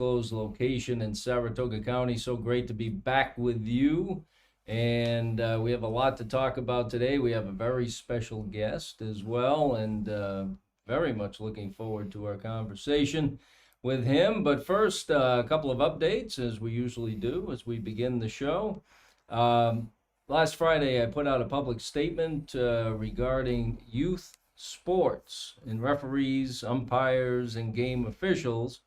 undisclosed location in Saratoga County. So great to be back with you. And we have a lot to talk about today. We have a very special guest as well, and very much looking forward to our conversation with him. But first, a couple of updates, as we usually do as we begin the show. Last Friday, I put out a public statement regarding youth sports and referees, umpires, and game officials.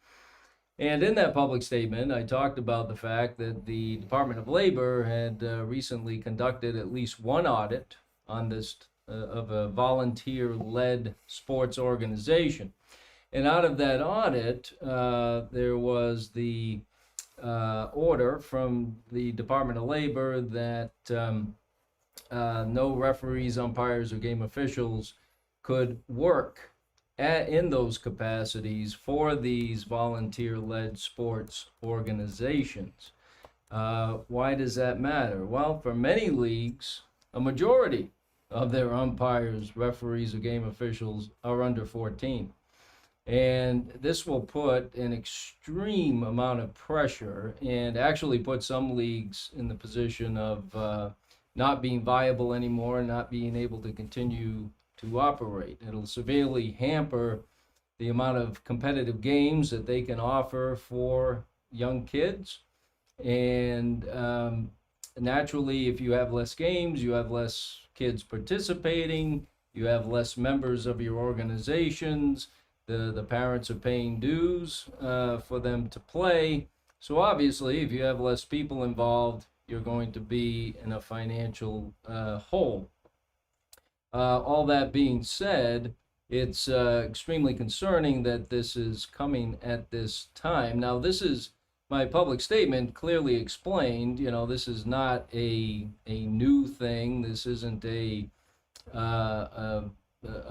And in that public statement, I talked about the fact that the Department of Labor had recently conducted at least one audit on this of a volunteer-led sports organization. And out of that audit, there was the order from the Department of Labor that no referees, umpires, or game officials could work in those capacities for these volunteer-led sports organizations. Why does that matter? Well, for many leagues, a majority of their umpires, referees, or game officials are under 14. And this will put an extreme amount of pressure and actually put some leagues in the position of not being viable anymore, not being able to continue to operate. It'll severely hamper the amount of competitive games that they can offer for young kids. And naturally, if you have less games, you have less kids participating, you have less members of your organizations, the parents are paying dues for them to play. So obviously, if you have less people involved, you're going to be in a financial hole. All that being said, it's extremely concerning that this is coming at this time. Now, this is my public statement clearly explained. You know, this is not a new thing. This isn't a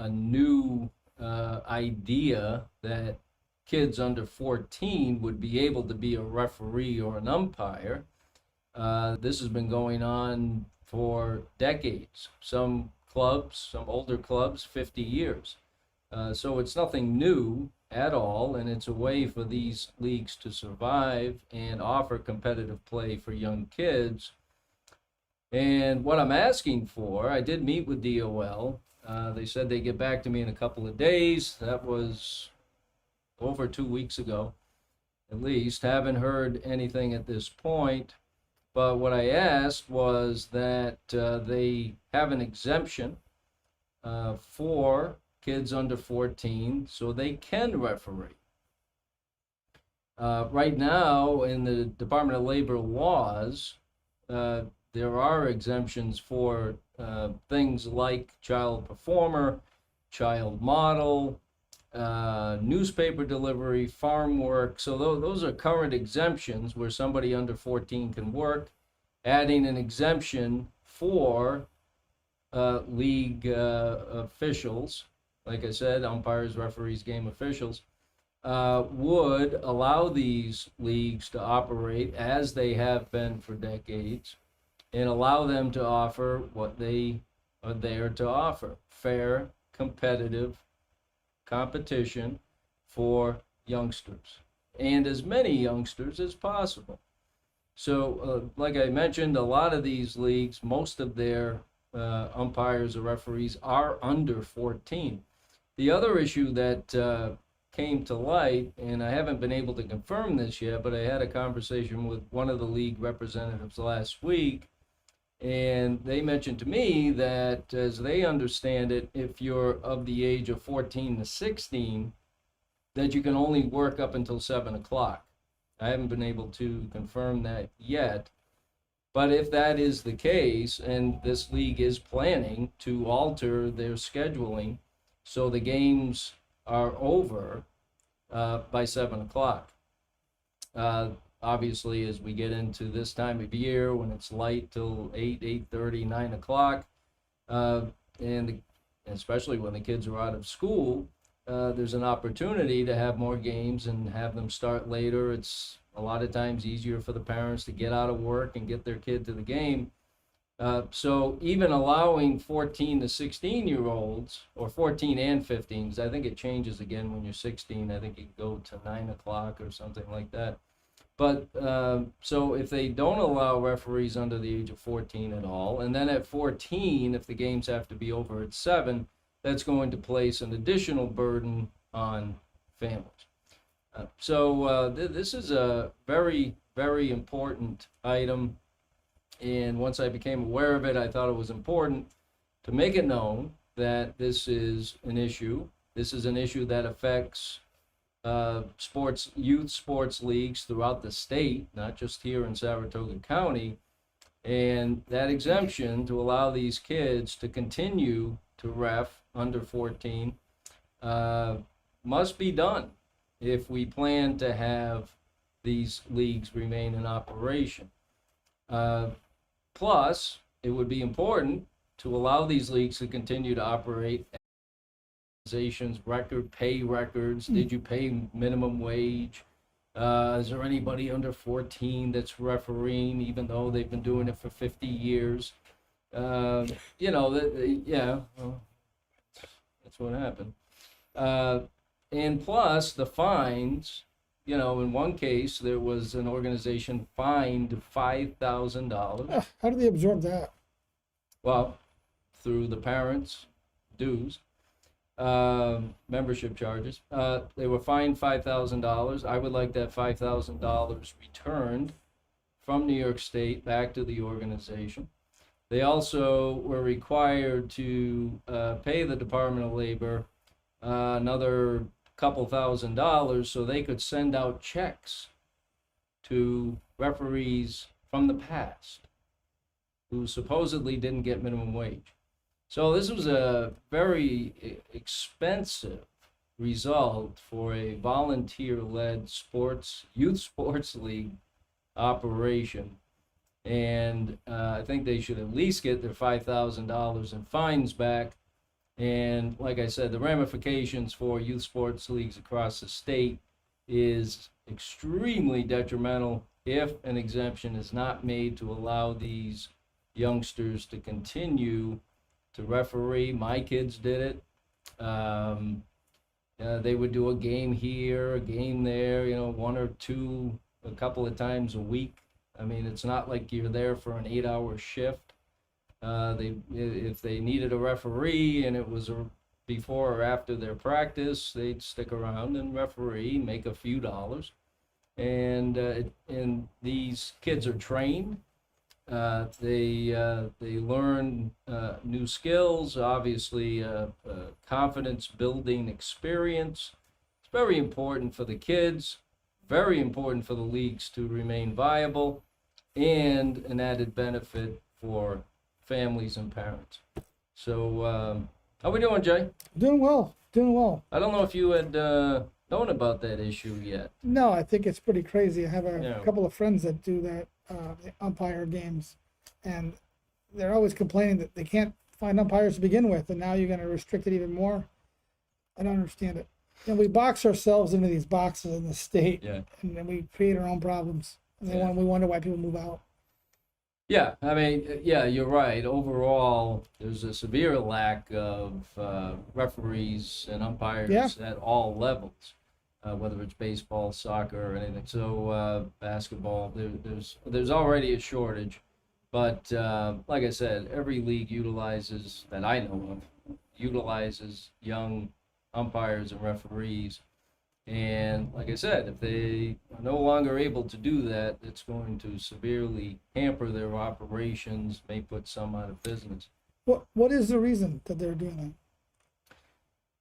new idea that kids under 14 would be able to be a referee or an umpire. This has been going on for decades. Some clubs, some older clubs, 50 years. So it's nothing new at all, and it's a way for these leagues to survive and offer competitive play for young kids. And what I'm asking for, I did meet with DOL. They said they'd get back to me in a couple of days. That was over 2 weeks ago, at least. Haven't heard anything at this point. But what I asked was that they have an exemption for kids under 14 so they can referee. Right now, in the Department of Labor laws, there are exemptions for things like child performer, child model, newspaper delivery, farm work. So those are current exemptions where somebody under 14 can work. Adding an exemption for league officials, like I said, umpires, referees, game officials, would allow these leagues to operate as they have been for decades and allow them to offer what they are there to offer: fair, competitive competition for youngsters, and as many youngsters as possible. So, like I mentioned, a lot of these leagues, most of their umpires or referees are under 14. The other issue that came to light, and I haven't been able to confirm this yet, but I had a conversation with one of the league representatives last week, and they mentioned to me that, as they understand it, if you're of the age of 14 to 16, that you can only work up until 7 o'clock. I haven't been able to confirm that yet. But if that is the case, and this league is planning to alter their scheduling so the games are over by 7 o'clock. Obviously, as we get into this time of year when it's light till 8, 8:30, 9 o'clock, and especially when the kids are out of school, there's an opportunity to have more games and have them start later. It's a lot of times easier for the parents to get out of work and get their kid to the game So even allowing 14 to 16-year-olds, or 14 and 15, because I think it changes again when you're 16. I think you go to 9 o'clock or something like that. But so if they don't allow referees under the age of 14 at all, and then at 14, if the games have to be over at 7, that's going to place an additional burden on families. This is a very, very important item. And once I became aware of it, I thought it was important to make it known that this is an issue. This is an issue that affects youth sports leagues throughout the state, not just here in Saratoga County. And that exemption to allow these kids to continue to ref under 14 must be done if we plan to have these leagues remain in operation. Plus, it would be important to allow these leagues to continue to operate. Organizations, record pay records. Did you pay minimum wage? Is there anybody under 14 that's refereeing, even though they've been doing it for 50 years? Well, that's what happened. And plus, the fines. In one case, there was an organization fined $5,000. How do they absorb that? Well, through the parents' dues, membership charges. They were fined $5,000. I would like that $5,000 returned from New York State back to the organization. They also were required to pay the Department of Labor another couple $1,000 so they could send out checks to referees from the past who supposedly didn't get minimum wage. So this was a very expensive result for a volunteer-led youth sports league operation. And I think they should at least get their $5,000 in fines back. And like I said, the ramifications for youth sports leagues across the state is extremely detrimental if an exemption is not made to allow these youngsters to continue to referee. My kids did it. They would do a game here, a game there, one or two, a couple of times a week. I mean, it's not like you're there for an 8-hour shift. If they needed a referee and it was before or after their practice, they'd stick around and referee, make a few dollars. And these kids are trained. They learn new skills, obviously confidence building experience. It's very important for the kids, very important for the leagues to remain viable, and an added benefit for families and parents. So how we doing, Jay? Doing well. I don't know if you had known about that issue yet. No, I think it's pretty crazy. I have a couple of friends that do that, the umpire games, and they're always complaining that they can't find umpires to begin with, and now you're going to restrict it even more. I don't understand it. We box ourselves into these boxes in the state, and then we create our own problems, and then we wonder why people move out. Yeah, I mean, you're right. Overall, there's a severe lack of referees and umpires at all levels, whether it's baseball, soccer, or anything. So basketball, there's already a shortage. But like I said, every league that I know of, utilizes young umpires and referees. And like I said, if they are no longer able to do that, it's going to severely hamper their operations, may put some out of business. What is the reason that they're doing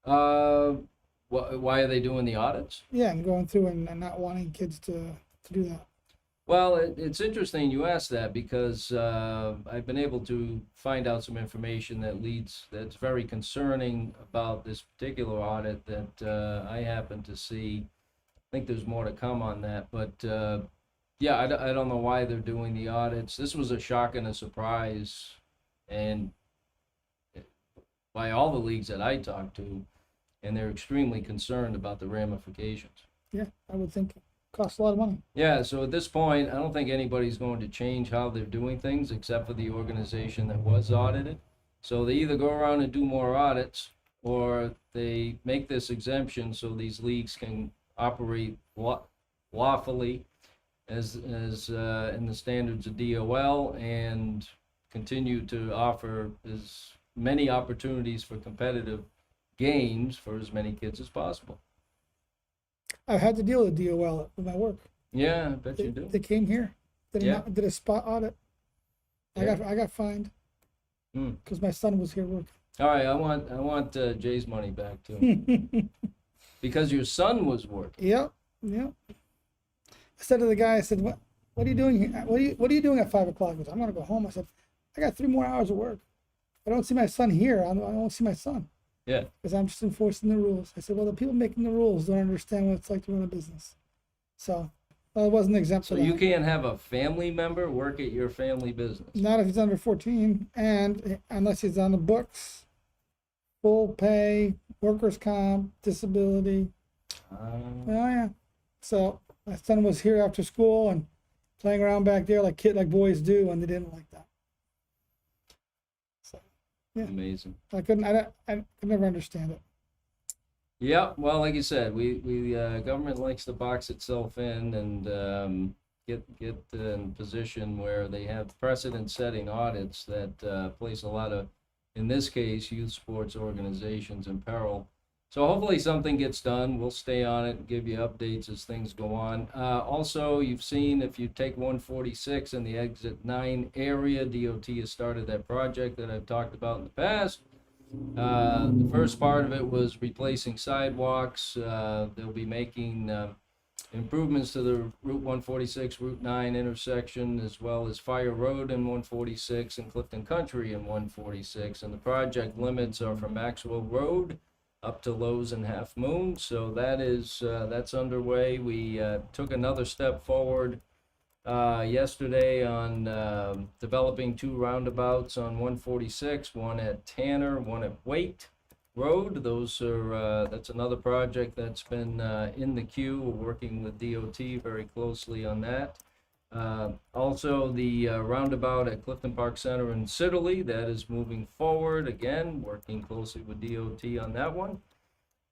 that? Why are they doing the audits? Yeah, and going through and not wanting kids to do that. Well, it's interesting you asked that because I've been able to find out some information that's very concerning about this particular audit that I happen to see. I think there's more to come on that, but I don't know why they're doing the audits. This was a shock and a surprise, and by all the leagues that I talked to, and they're extremely concerned about the ramifications. Yeah, I would think. Costs a lot of money. Yeah, so at this point, I don't think anybody's going to change how they're doing things except for the organization that was audited. So they either go around and do more audits, or they make this exemption so these leagues can operate lawfully as in the standards of DOL, and continue to offer as many opportunities for competitive games for as many kids as possible. I've had to deal with DOL with my work. Yeah, I bet you do. They came here, did a spot audit. Yeah. I got fined because my son was here working. All right, I want Jay's money back too, because your son was working. Yep. I said to the guy, I said, what are you doing here? What are you doing at 5 o'clock? He goes, I'm gonna go home. I said, I got 3 more hours of work. I don't see my son here. I don't see my son. Yeah. Because I'm just enforcing the rules. I said, well, the people making the rules don't understand what it's like to run a business. So, well, it wasn't exempt. So you can't have a family member work at your family business? Not if he's under 14, and unless he's on the books, full pay, workers' comp, disability. Oh, yeah. So my son was here after school and playing around back there like boys do, and they didn't like that. So, yeah. Amazing. I could never understand it. Yeah, well, like you said, we government likes to box itself in and get in position where they have precedent-setting audits that place a lot of, in this case, youth sports organizations in peril. So hopefully something gets done. We'll stay on it and give you updates as things go on. Also, you've seen, if you take 146 in the Exit 9 area, DOT has started that project that I've talked about in the past. The first part of it was replacing sidewalks. They'll be making improvements to the Route 146, Route 9 intersection, as well as Fire Road in 146 and Clifton Country in 146. And the project limits are from Maxwell Road up to Lowe's and Half Moon. So that is that's underway. We took another step forward yesterday on developing 2 roundabouts on 146, one at Tanner, one at Waite Road. Those are that's another project that's been in the queue. We're working with DOT very closely on that. Also, the roundabout at Clifton Park Center in Siddeley, that is moving forward. Again, working closely with DOT on that one.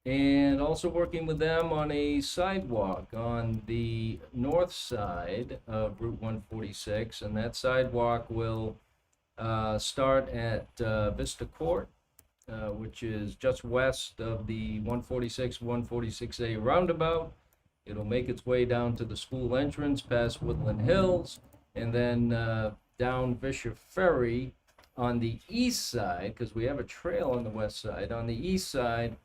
And also working with them on a sidewalk on the north side of Route 146. And that sidewalk will start at Vista Court, which is just west of the 146, 146A roundabout. It'll make its way down to the school entrance, past Woodland Hills, and then down Fisher Ferry on the east side, because we have a trail on the west side. On the east side,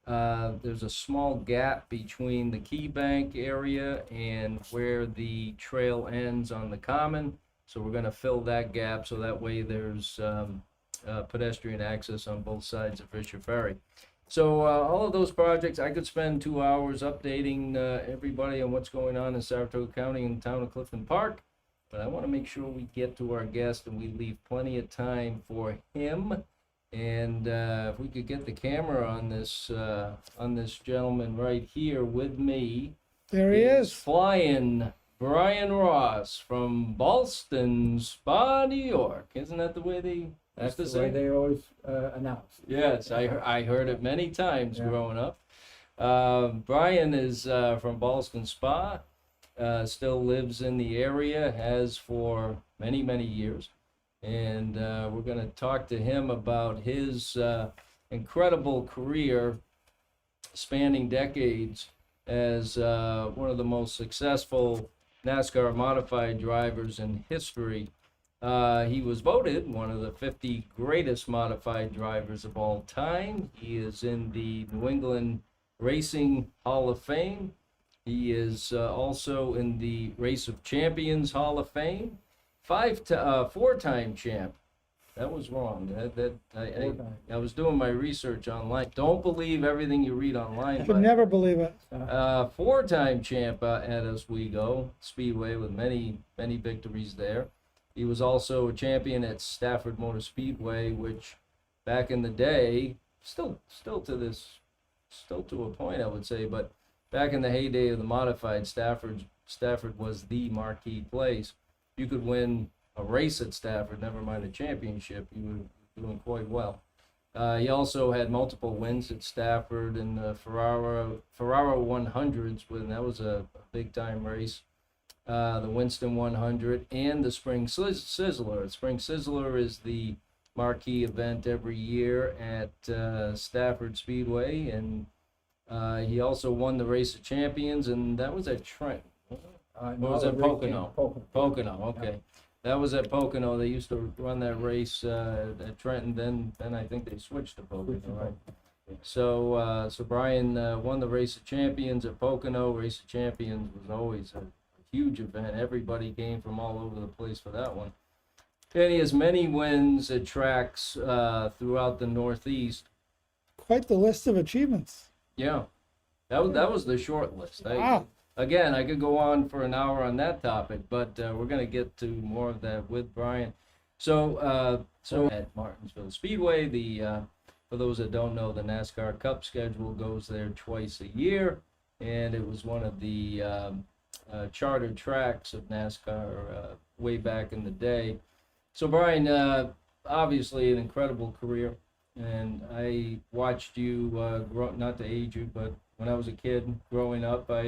there's a small gap between the Key Bank area and where the trail ends on the common. So we're going to fill that gap so that way there's pedestrian access on both sides of Fisher Ferry. So all of those projects, I could spend 2 hours updating everybody on what's going on in Saratoga County and the town of Clifton Park. But I want to make sure we get to our guest and we leave plenty of time for him. And if we could get the camera on this gentleman right here with me. There he is. Flying Brian Ross from Ballston Spa, New York. Isn't that the way they... That's the way they always announce. Yes, I heard it many times growing up. Brian is from Ballston Spa, still lives in the area, has for many, many years. And we're going to talk to him about his incredible career spanning decades as one of the most successful NASCAR modified drivers in history. He was voted one of the 50 greatest modified drivers of all time. He is in the New England Racing Hall of Fame. He is also in the Race of Champions Hall of Fame. 4-time champ. That was wrong. I was doing my research online. Don't believe everything you read online. I could never believe it. 4-time champ at Oswego Speedway with many, many victories there. He was also a champion at Stafford Motor Speedway, which back in the day, still to a point, I would say, but back in the heyday of the modified, Stafford was the marquee place. You could win a race at Stafford, never mind a championship. You were doing quite well. He also had multiple wins at Stafford in the Ferrara 100s, when that was a big time race. The Winston 100 and the Spring Sizzler. Spring Sizzler is the marquee event every year at Stafford Speedway, and he also won the Race of Champions, and that was at Trenton. Or was it Pocono? Pocono, okay. Yeah. That was at Pocono. They used to run that race at Trenton. Then I think they switched to Pocono, right? Yeah. So Brian won the Race of Champions at Pocono. Race of Champions was always a huge event. Everybody came from all over the place for that one. And he has many wins at tracks throughout the Northeast. Quite the list of achievements. Yeah, that was the short list. Wow. Again, I could go on for an hour on that topic, but we're going to get to more of that with Brian. So at Martinsville Speedway, for those that don't know, the NASCAR Cup schedule goes there twice a year, and it was one of the chartered tracks of NASCAR way back in the day. So Brian, obviously an incredible career, and I watched you grow, not to age you, but when I was a kid growing up, You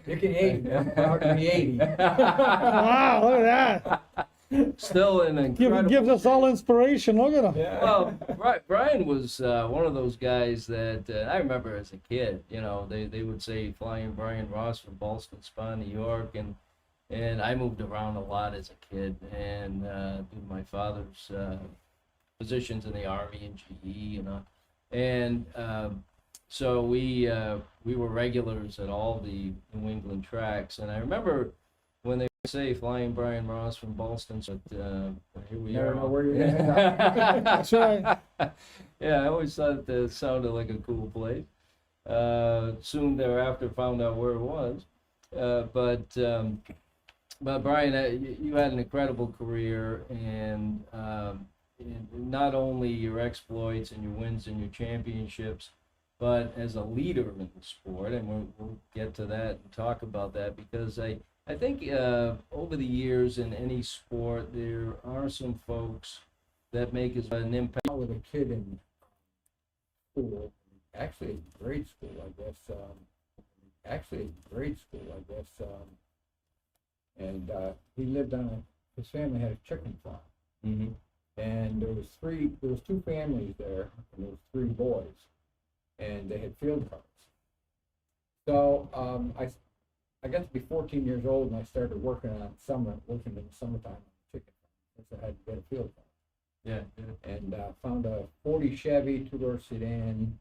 can age me. I'm proud to be 80. Wow, look at that. Still an incredible. Gives us all inspiration. Look at him. Yeah. Well, Brian was one of those guys that I remember as a kid. You know, they would say Flying Brian Ross from Ballston Spa, New York, and I moved around a lot as a kid, and due to my father's positions in the Army and GE, and so we were regulars at all the New England tracks, and I remember when they would say Flying Brian Ross from Ballston, but here we Never are. know where you're going to end up. That's right. Yeah, I always thought that sounded like a cool place. Soon thereafter, found out where it was. But Brian, you had an incredible career, and not only your exploits and your wins and your championships, but as a leader in the sport, and we'll get to that and talk about that, because I think over the years in any sport, there are some folks that make an impact. With a kid in school, actually grade school, I guess. And he lived on his family had a chicken farm. Mm-hmm. And there was two families there, and there was 3 boys, and they had field cars. So I got to be 14 years old, and I started working in the summertime on the chicken farm, since I had to get a field car. Yeah. And found a 40 Chevy 2-door sedan.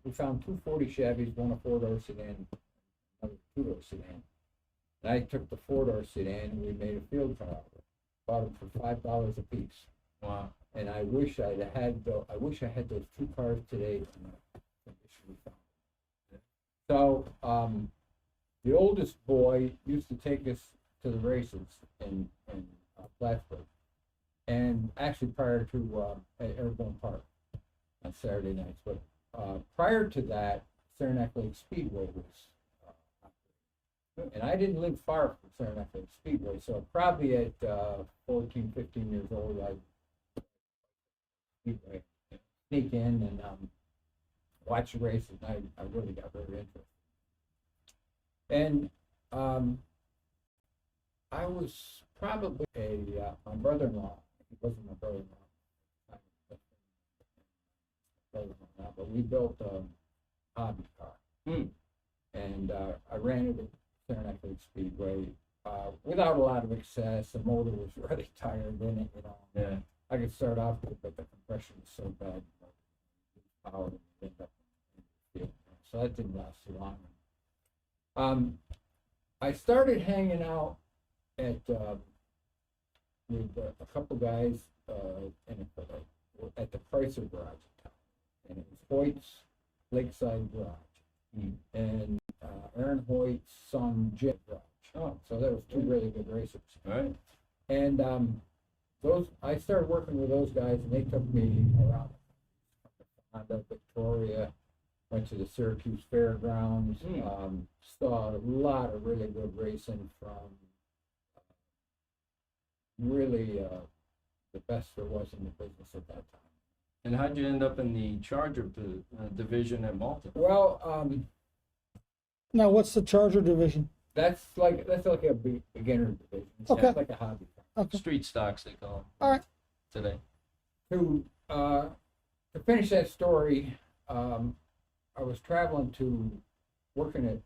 We found 2 40 Chevys, one a 4-door sedan, another 2-door sedan. And I took the 4-door sedan, and we made a field car out of it. Bought them for $5 a piece. Wow. And I wish I had those 2 cars today in the condition we found. So the oldest boy used to take us to the races in Plattsburgh, and actually prior to at Airborne Park on Saturday nights. But prior to that, Saranac Lake Speedway was and I didn't live far from Saranac Lake Speedway, so probably at 14, 15 years old, I'd sneak in and watch the races. I really got very interested. And I was probably my brother-in-law. He wasn't my brother-in-law. But we built a hobby car. And I ran it at Saranac Lake Speedway without a lot of excess. The motor was really tired in it, Yeah. I could start off with it, but the compression was so bad. Power and end up in the field. So that didn't last too long. I started hanging out at with a couple guys at the Chrysler garage in town, and it was Hoyt's Lakeside Garage, and Aaron Hoyt's son Jim garage. Oh, so that was 2 really good racers. All right. And I started working with those guys, and they took me around Honda, Victoria, went to the Syracuse Fairgrounds, Mm. saw a lot of really good racing from really the best there was in the business at that time. And how'd you end up in the Charger division at Malta? Well, Now, what's the Charger division? that's like a beginner division. It's Okay. kind of like a hobby. Okay. Street stocks, they call them. All right. Today. To finish that story, I was traveling to working at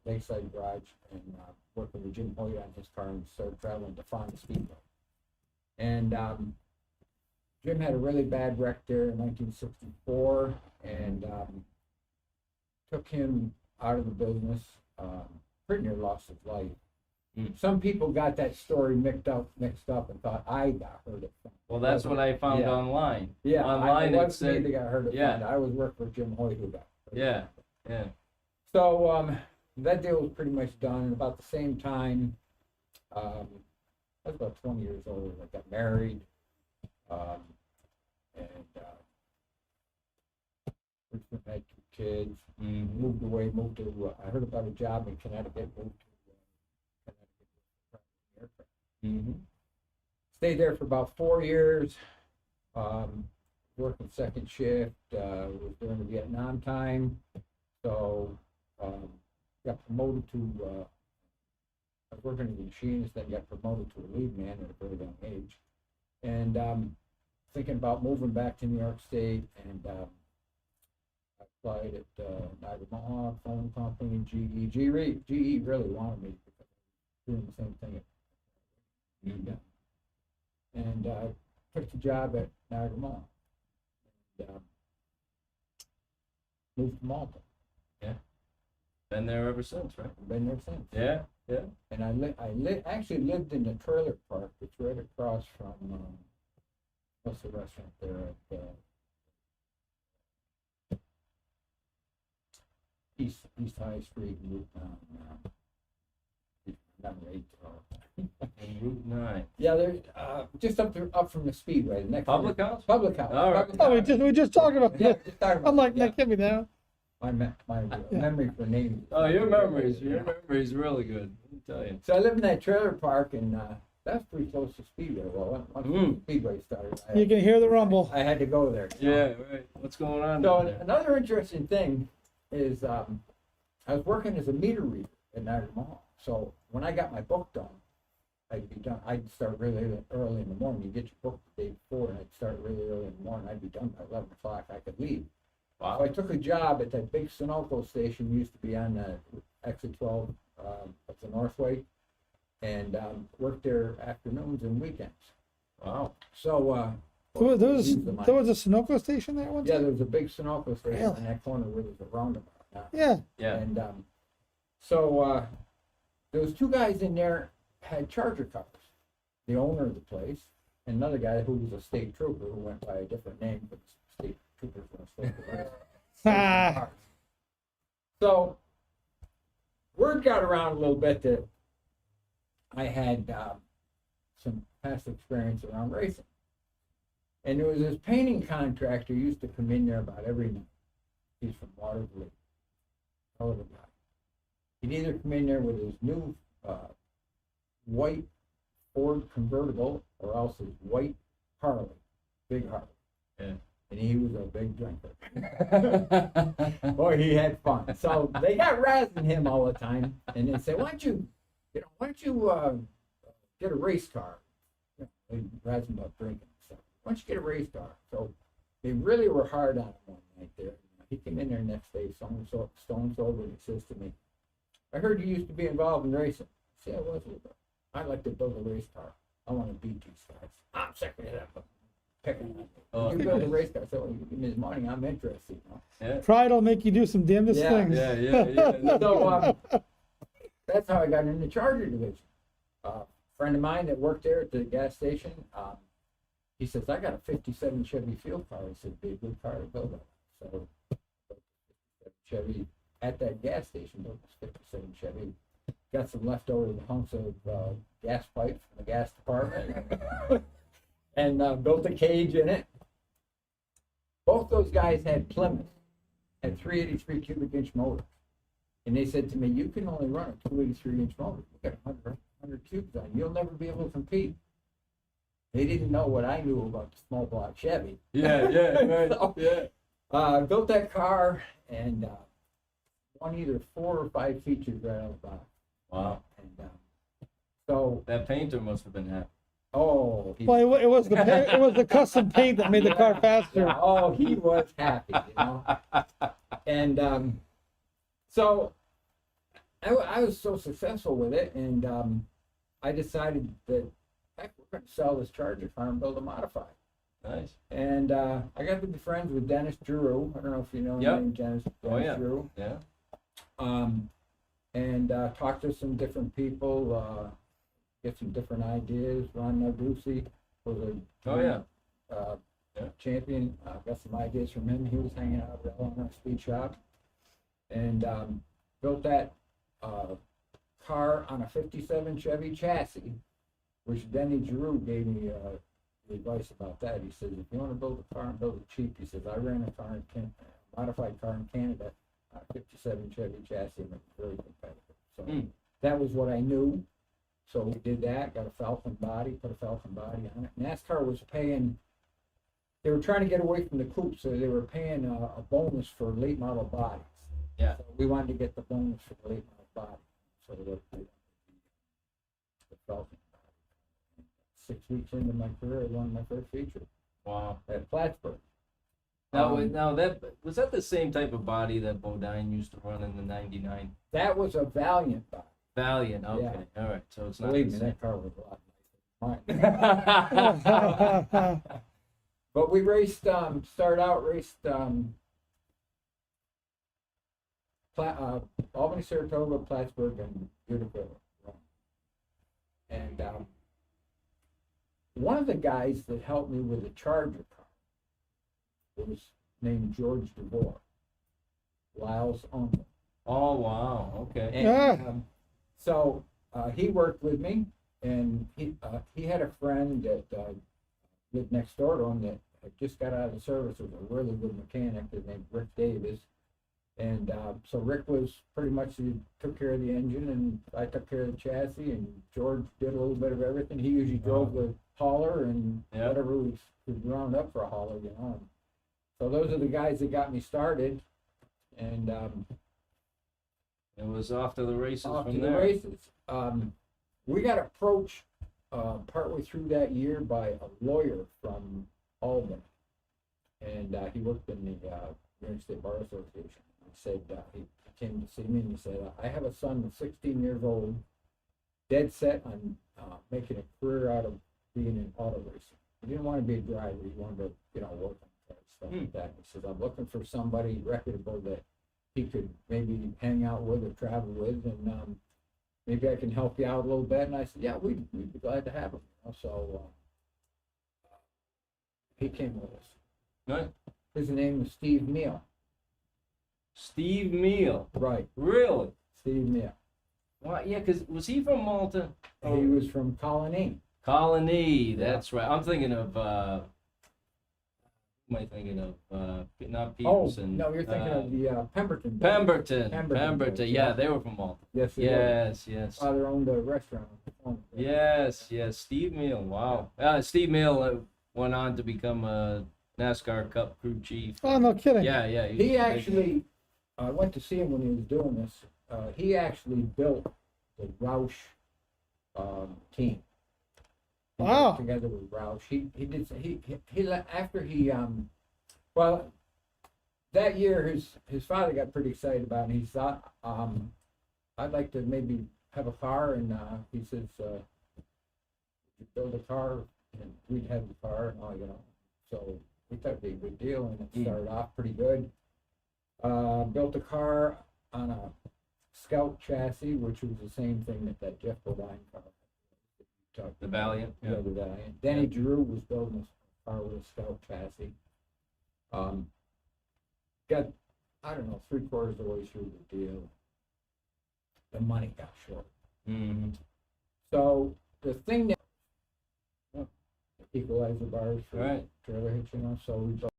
Lakeside Garage and working with Jim Hoyt on his car, and started traveling to Fonda Speedway. And Jim had a really bad wreck there in 1964, and took him out of the business. Pretty near lost his life. Some people got that story mixed up and thought I got hurt at Fonda. Well, that's what I found Yeah. online. Yeah, Online it it wasn't me said, that got hurt at yeah. Fonda. I was working for Jim Hoyt who got hurt. yeah, yeah. So that deal was pretty much done. And about the same time, I was about 20 years old. I got married, and had 2 kids. Mm-hmm. Moved away. Moved to. I heard about a job in Connecticut. Moved to Connecticut. Mm-hmm. Stayed there for about 4 years. Working second shift. Was during the Vietnam time. So got promoted to. I was working as a machinist, then got promoted to a lead man at a very young age, and thinking about moving back to New York State, and I applied at Niagara Mohawk Phone Company, GE. GE really wanted me because I was doing the same thing. And took the job at Niagara Mohawk. And, moved to Malta. Been there ever since, right? Been there since. Yeah, yeah. And I actually lived in the trailer park. It's right across from what's the restaurant there at East High Street in Route 9. Number 8. And Route 9. Yeah, they're just up from the speedway. The next Public house? Public house. All right. Public Oh, house. we just talked about Yeah, that. just talking about I'm like, yeah. that can't be that. My memory for names. Oh, your memory's really good. Let me tell you. So I lived in that trailer park, and that's pretty close to Speedway. Well, once the Speedway started, You can hear the rumble. I had to go there. Yeah, right. What's going on So down there? another interesting thing is I was working as a meter reader at Niagara Mall. So when I got my book done, I'd start really early in the morning. You get your book the day before, and I'd start really early in the morning. I'd be done by 11 o'clock. I could leave. Wow. So I took a job at that big Sunoco station, used to be on the exit 12 at the Northway, and worked there afternoons and weekends. Wow. So There was used the money. a Sunoco station there one Yeah, time? there was a big Sunoco station Really? on that corner where there's a roundabout now. Yeah. Yeah. And so there was 2 guys in there had Charger cars. The owner of the place, and another guy who was a state trooper who went by a different name, but state troopers were supposed to wear Ah. cars. So word got around a little bit that I had some past experience around racing. And there was this painting contractor who used to come in there about every night. He's from Waterloo. Hell of a guy. He'd either come in there with his new white Ford convertible or else his white Harley, big Harley. Yeah. And he was a big drinker. Boy, he had fun. So they got razzing him all the time, and they said, "Why don't you get a race car?" They razz him about drinking. So why don't you get a race car? So they really were hard on him one night there. He came in there next day, stone sober, and he says to me, "I heard you used to be involved in racing." I said, "I was. I'd like to build a race car. I want to beat these guys. I'm sick of that. Picking on me. Oh, You build a race car, so you give me this money, I'm interested." You know? Yeah. Pride will make you do some damnedest Yeah, things. Yeah. So that's how I got into the Charger division. A friend of mine that worked there at the gas station, he says, "I got a 57 Chevy field car." He said, "It'd be a good car to build up." So Chevy at that gas station, built this 57 Chevy. Got some leftover hunks of gas pipe from the gas department, and built a cage in it. Both those guys had Plymouth, had 383 cubic inch motors. And they said to me, you can only run a 283-inch motor. You got 100 cubes on. You'll never be able to compete. They didn't know what I knew about the small block Chevy. Yeah, right, So, yeah. I built that car and won either 4 or 5 features right out of the box. Wow. And so That painter must have been happy. oh, Well, it was the custom paint that made the car faster. yeah, oh, he was happy, you know. And so I was so successful with it, and I decided that heck, we're going to sell this Charger car and build a modified. Nice. And I got to be friends with Dennis Giroux. I don't know if you know him, Yep. Dennis Oh, yeah. Giroux. Yeah. And talked to some different people, get some different ideas. Ron Narducci was a Oh, yeah. Yeah. champion. Got some ideas from him. He was hanging out at our speed shop, and built that car on a 57 Chevy chassis, which Denny Giroux gave me advice about that. He says, if you want to build a car and build it cheap, he says, I ran a car in modified car in Canada, 57 Chevy chassis, and it was very competitive. So that was what I knew. So we did that, got a Falcon body, put a Falcon body on it. NASCAR was paying, they were trying to get away from the coupe, so they were paying a bonus for late model bodies. Yeah. So we wanted to get the bonus for the late model body. So the Falcon body. 6 weeks into my career, I won my first feature Wow. at Plattsburgh. Now that was that the same type of body that Bodine used to run in the '99 That was a Valiant body. Valiant? Okay, all right. So it's not Believe the me, same. that car was a lot nicer than mine. But we raced, Albany, Saratoga, Plattsburgh, and Utica. And one of the guys that helped me with the Charger car was named George DeVore, Lyle's uncle. Oh wow. Okay. And so he worked with me, and he had a friend that lived next door to him that had just got out of the service, was a really good mechanic, his name Rick Davis. And so Rick was pretty much, he took care of the engine, and I took care of the chassis, and George did a little bit of everything. He usually drove the hauler and whatever was round up for a hauler, you know. So those are the guys that got me started, and it was off to the races off from to there. the races. We got approached partway through that year by a lawyer from Albany, and he worked in the New York State Bar Association. He said he came to see me, and he said, I have a son that's 16 years old, dead set on making a career out of being in auto racing. He didn't want to be a driver. He wanted to, you know, work on cars, stuff like that. He says, I'm looking for somebody reputable that he could maybe hang out with or travel with, and maybe I can help you out a little bit. And I said, yeah, we'd be glad to have him. You know? So he came with us. Right. His name was Steve Meal. Steve Meal. Right. Really? Steve Meal. Well, yeah, because was he from Malta? He was from Colony. Colony. That's right. I'm thinking of. Who am I thinking of? Not Peterson. Oh, no, you're thinking of the Pemberton. Pemberton. Yeah, they were from Malta. Yes, they yes. Father owned a restaurant. Yes. Steve Meal. Wow. Steve Meal went on to become a NASCAR Cup crew chief. Oh, no kidding. Yeah. He actually, I went to see him when he was doing this. He actually built the Roush team. He Wow. worked together with Roush. He after he well, that year his father got pretty excited about it, and he thought I'd like to maybe have a car, and he says build a car and we'd have the car and all, you know. So we thought it'd be a good deal, and it started off pretty good. Built a car on a Scout chassis, which was the same thing that Jeff Bodine car. The Valiant. Yeah, the Valiant. Danny Drew was building a car with a Scout chassis. Got, I don't know, 3/4 of the way through the deal. The money got short. Mm-hmm. So the thing that equalizer bars for Right. trailer hitch, you know, so we built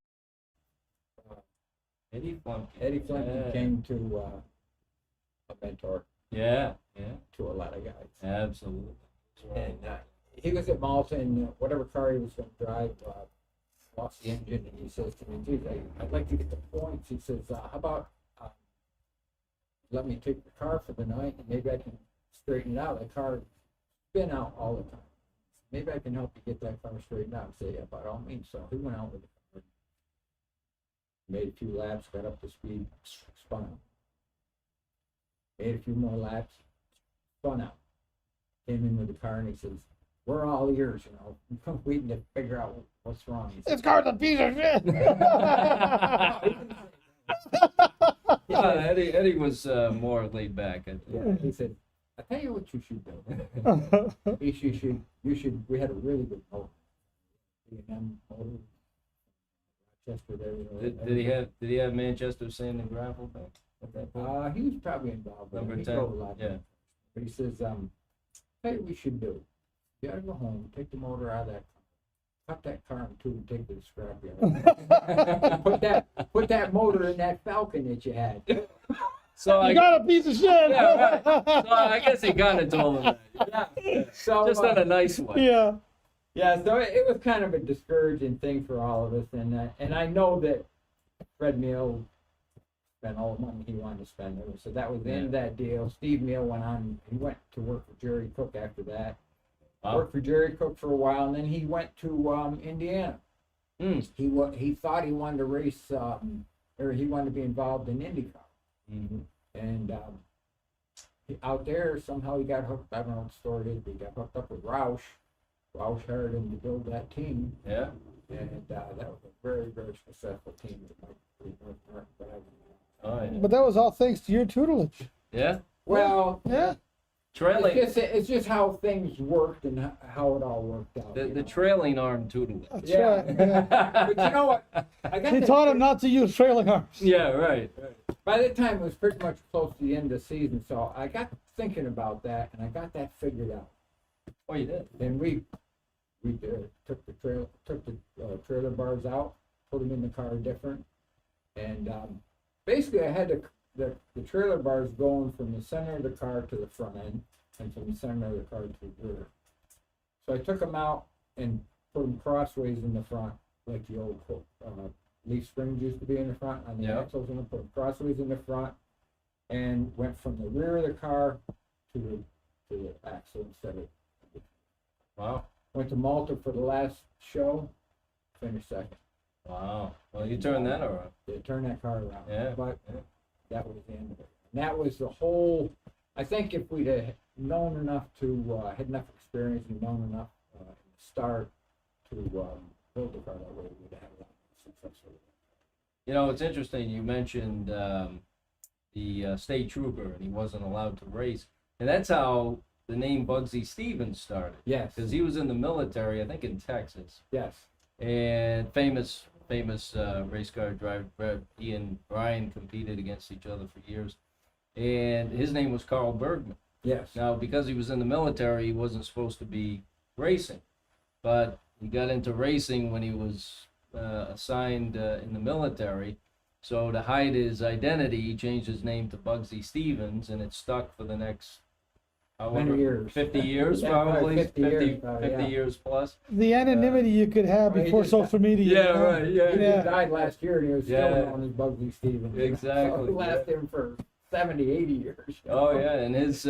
Eddie Flumpkin. Eddie Flumpkin Yeah. came to a mentor Yeah. to a lot of guys. Absolutely. And he was at Malta, and whatever car he was going to drive lost the engine, and he says to me, "Geez, I'd like to get the points." He says, "How about let me take the car for the night, and maybe I can straighten it out. The car spin out all the time. Maybe I can help you get that car straightened out." I say, "Yeah, by all means." So he went out with the car, made a few laps, got up to speed, spun out. Made a few more laps, spun out. Came in with the car, and he says, "We're all ears, waiting to figure out what's wrong." He This says, car's a piece of shit. Eddie was more laid back. I think. yeah, he said, "I tell you what you should do. You should. We had a really good motor, B&M motor, Rochester there. Did he have Manchester sand and gravel back at that point? He was probably involved. Number He 10, drove a lot. yeah. But he says, tell you what we should do. You gotta go home, take the motor out of that car, cut that car in two, and take it to the scrapyard. put that motor in that Falcon that you had." So You got a piece of shit. Yeah, right. So I guess he kind of told him that. Yeah. So Just not a nice one. Yeah. yeah, so it was kind of a discouraging thing for all of us, and I know that Fred Meal spent all the money he wanted to spend. So that was the end of that deal. Steve Meal went on. He went to work for Jerry Cook after that. Wow. Worked for Jerry Cook for a while, and then he went to Indiana. Mm. He thought he wanted to race, or he wanted to be involved in IndyCar. Mm-hmm. And out there, somehow he got hooked. I don't know what the story is, but he got hooked up with Roush. Roush hired him to build that team, Yeah. and that was a very, very successful team. Oh, yeah. But that was all thanks to your tutelage. Yeah. Well, Yeah. Trailing. it's just how things worked and how it all worked out. The trailing arm tutelage. That's Yeah. right. Yeah. But you know what? I got He that taught him fig- not to use trailing arms. Yeah. Right. By the time it was pretty much close to the end of the season, so I got thinking about that, and I got that figured out. Oh, you did. And we took the trailer bars out, put them in the car different, and basically I had the trailer bars going from the center of the car to the front end, and from the center of the car to the rear. So I took them out and put them crossways in the front, like the old leaf springs used to be in the front on the Yeah. axles, and I put them crossways in the front, and went from the rear of the car to the axle instead of. Wow. Went to Malta for the last show, finished second. Wow. Well, you turned that around. They turned that car around. Yeah. But Yeah. that was the end of it. And that was the whole, I think if we'd have known enough to, had enough experience and known enough start to build the car that way, we'd have had a lot more success with it. You know, it's interesting. You mentioned the state trooper, and he wasn't allowed to race, and that's how the name Bugsy Stevens started. Yes. Because he was in the military, I think in Texas, Yes. and famous race car driver. He and Brian competed against each other for years, and his name was Carl Bergman. Yes. Now, because he was in the military, he wasn't supposed to be racing, but he got into racing when he was assigned in the military. So to hide his identity, he changed his name to Bugsy Stevens, and it stuck for the next Many years. 50 years, Yeah, probably 50 years, 50 yeah. years plus. The anonymity you could have Well, he before just- social media. Yeah, right, yeah. He Yeah. died last year, and he was still Yeah. known as Bugsy Stevens. Exactly, So it lasted him for 70, 80 years. Oh yeah, and his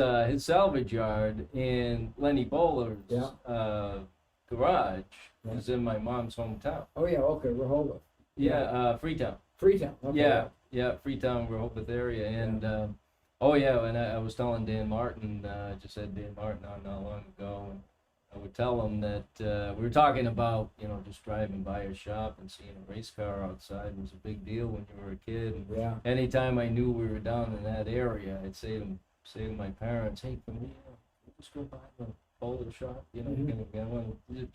salvage yard in Lenny Bowler's Yeah. garage Yeah. is in my mom's hometown. Oh, yeah, okay, Rehoboth. Yeah, Freetown. Freetown. Okay. Yeah, Freetown, Rehoboth area, and oh yeah, and I was telling Dan Martin, I just had Dan Martin on not long ago, and I would tell him that we were talking about, just driving by a shop and seeing a race car outside was a big deal when you were a kid. And Yeah. anytime I knew we were down in that area, I'd say to my parents, "Hey, can we just go by the Boulder shop?"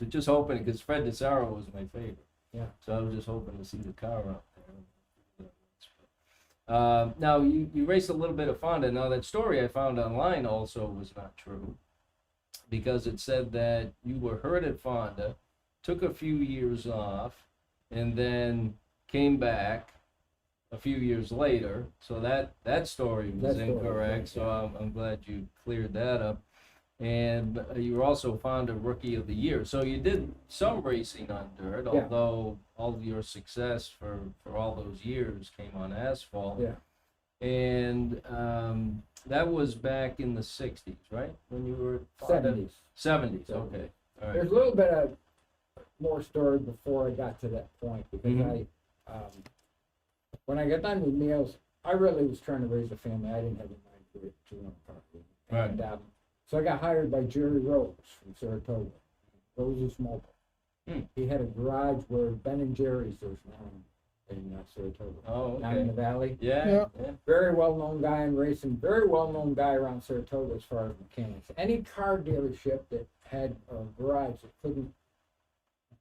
Just hoping, because Fred DeSaro was my favorite. Yeah. So I was just hoping to see the car out there. Now, you raced a little bit of Fonda. Now, that story I found online also was not true, because it said that you were hurt at Fonda, took a few years off, and then came back a few years later. So that story was That story, incorrect. So I'm glad you cleared that up. And you were also found a Rookie of the Year. So you did some racing on dirt, Yeah. although all of your success for all those years came on asphalt. Yeah. And that was back in the 60s, right? When you were 70s. 70s, okay. All right. There's a little bit of more story before I got to that point, because Mhm. when I got done with meals, I really was trying to raise a family. I didn't have a mind to run a property. Right. And so I got hired by Jerry Rose from Saratoga. Rose's Mobile. He had a garage where Ben and Jerry's is now in Saratoga. Oh, Down in the okay. valley. Yeah. Yeah. Yeah. Very well-known guy in racing, very well-known guy around Saratoga as far as mechanics. Any car dealership that had a garage that couldn't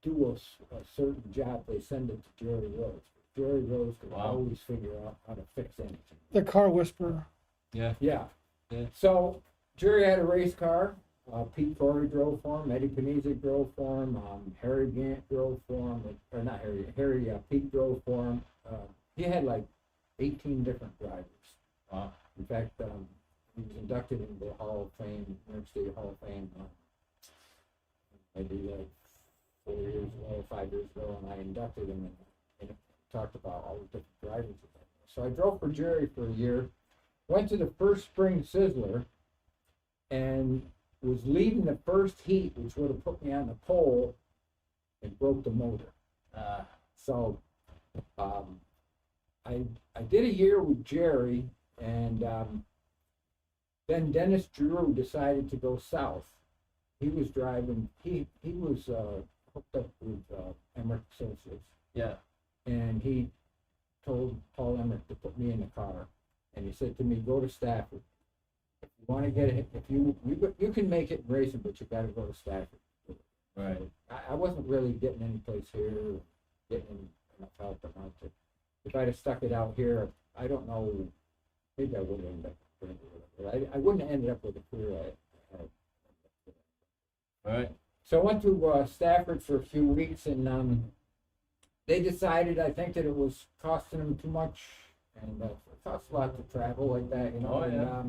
do a certain job, they send it to Jerry Rose. Jerry Rose could Wow. always figure out how to fix anything. The car whisperer. Yeah. Yeah. Yeah. So Jerry had a race car. Pete Corey drove for him. Eddie Panizzi drove for him. Harry Gant drove for him. Or not Harry. Pete drove for him. He had like 18 different drivers. Wow. In fact, he was inducted into the Hall of Fame, New York State Hall of Fame, maybe like 4 years ago, 5 years ago, and I inducted him and talked about all the different drivers. So I drove for Jerry for a year, went to the first spring Sizzler, and was leading the first heat, which would have put me on the pole, and broke the motor. So I did a year with Jerry, and then Dennis Giroux decided to go south. He was driving. He was hooked up with Emmerich Associates, Yeah. and he told Paul Emmerich to put me in the car, and he said to me, "Go to Stafford. If you want to get it, if you can make it in racing, but you got to go to Stafford." Right. I wasn't really getting any place here, getting enough help around to. If I'd have stuck it out here, I don't know. Maybe I would have ended up. I wouldn't have ended up with a career I had. Right. So I went to Stafford for a few weeks, and they decided, I think, that it was costing them too much, and it costs a lot to travel like that, you know. Oh, yeah.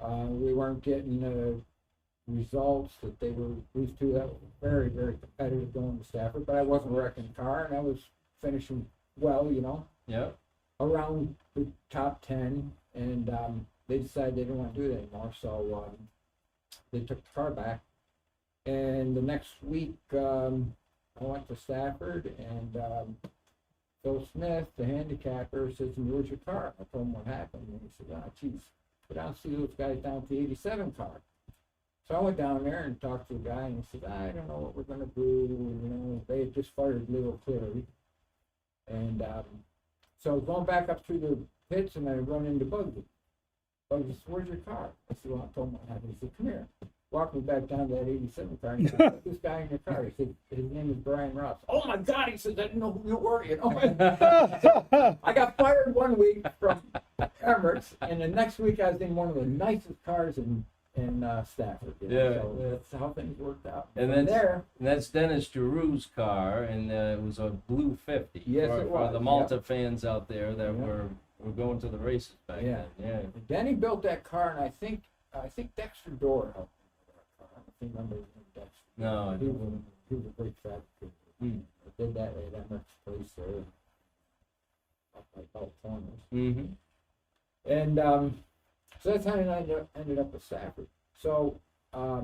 And we weren't getting the results that they were used to. That was very, very competitive going to Stafford, but I wasn't wrecking the car, and I was finishing well, you know, Yeah. around the top 10, and they decided they didn't want to do that anymore, so they took the car back. And the next week, I went to Stafford, and Phil Smith, the handicapper, says to me, "Where's your car?" I told him what happened, and he said, "Oh, geez, go down and see those guys down at the 87 car." So I went down there and talked to the guy, and he said, "I don't know what we're going to do." You know, they had just fired Leo Cleary. And so I was going back up through the pits, and I run into Bugsy. Bugsy said, "Where's your car?" I said, "Well, I told him what happened." He said, "Come here." Walked me back down to that 87 car, and he said, "Put this guy in your car." He said, "His name is Brian Ross." "Oh my God," he said, "I didn't know who you were," you know. I got fired 1 week from Emirates, and the next week I was in one of the nicest cars in Stafford. You know? Yeah, So yeah. that's how things worked out. And From that's, there, and that's Dennis Giroux's car, and it was a blue 50. Yes, for, it for was, the Malta fans out there that Yeah. were going to the races back Yeah. then. Denny built that car, and I think Dexter Dorr helped me with that car. I don't remember his name, Dexter. Yeah. No, I He was don't. he was a great fabricator. Mm. I did that at Emmerich Place there, up by Belt Corners. Mm-hmm. And so that's how I ended up with Stafford. So I